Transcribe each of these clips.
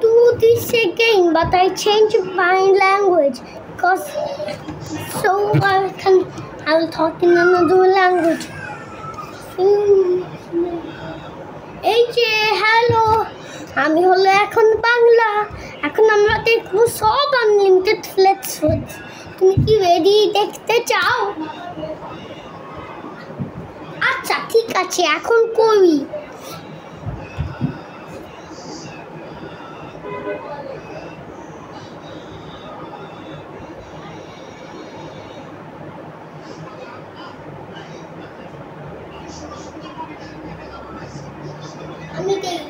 do this again, but I change my language because so I'll talk in another language. এই যে হ্যালো, আমি হলো এখন বাংলা। এখন আমরা দেখবো সব আনলিমিটেড ফ্লেক্স ফুড। তুমি কি রেডি দেখতে চাও? আচ্ছা ঠিক আছে, এখন করি। আমি দেই।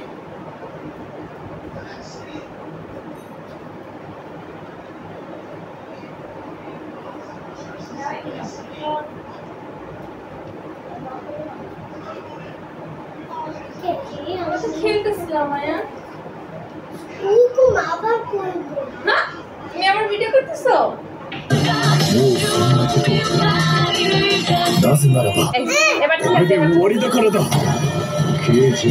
খেলতেছিলাম মায়া। আবার করবো না, তুমি আমার ভিডিও করতেছো? এবার ঠিক আছে,終わりだからだ。刑事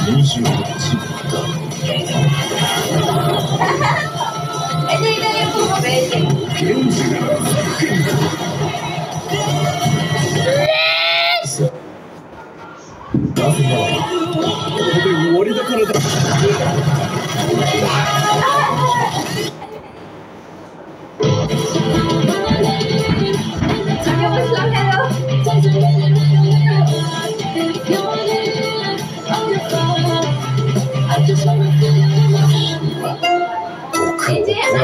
28だ。এই যে এটা এরকম হবে, এই যে検事がなぜならばここで終わりだからだ。আগে বসলাম হ্যালো। এই যে আচ্ছা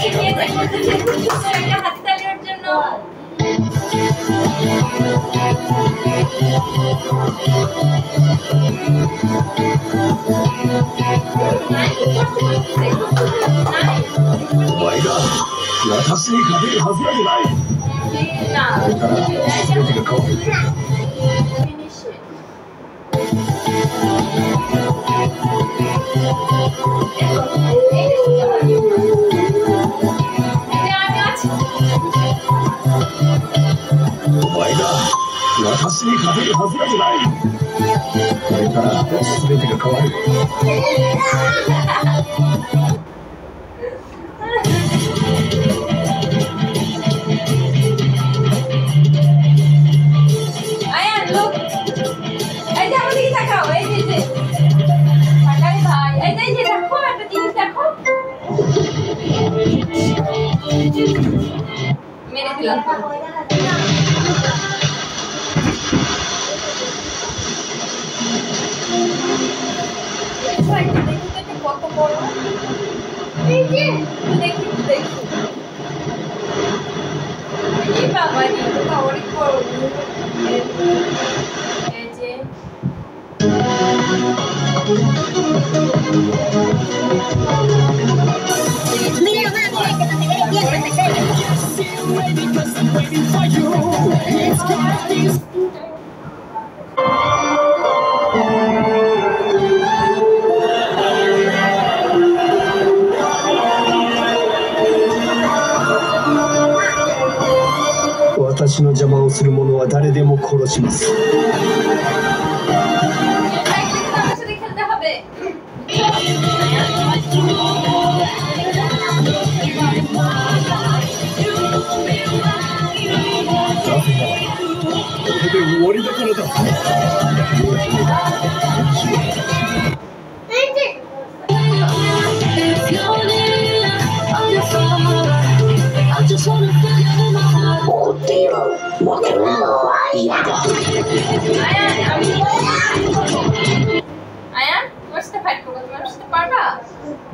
ঠিক আছে, একটা হাততালির জন্য।お前が私に勝てるはずなどない。নাこれから全てが変わる。ফিনিশ আমি আছি।お前が私に勝てるはずなどない。これから全てが変わる。আয়ান লোক, এই যে আমার দিকে তাকাও, এই যে তাকাই ভাই, এই যে দেখো একটা জিনিস দেখো, মেরে দিলাম। কত বড়, এই যে দেখি এই বাবা, এটা অনেক বড়। এই যে私の邪魔をする者は誰でも殺します。আমার সাথে খেলতে হবে।これで終わりだからだ。এই যে怒っている。負けるのは嫌だ。আয়ান তোমার সাথে ফাইট করবো, তোমার সাথে পারবা?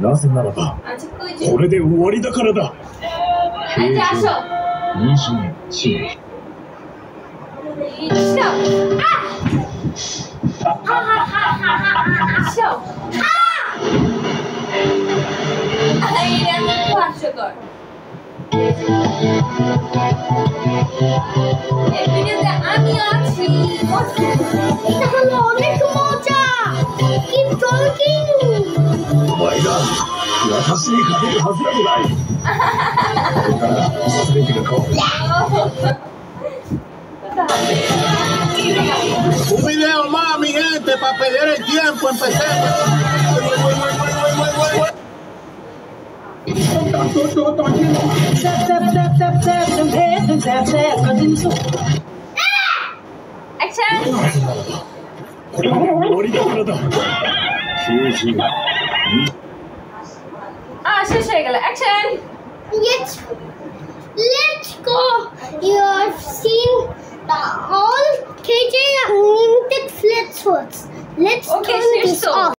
なぜならばআচ্ছা কই যে,これで終わりだからだ。এই যে আসো।21。আসো আসো, এইটা একটু হাস্যকর। এই ভিডিওতে আমি আছি। এটা হলো অনেক মজা। Keep talking. お前が私に勝てるはずなどない。これから全てが変わる。Un video más, mi gente, para perder el tiempo. Empecemos. Action শেষ হয়ে গেল action Let's go. You have seen all KJ Unlimited Flitswords. Let's Okay, turn this so- off.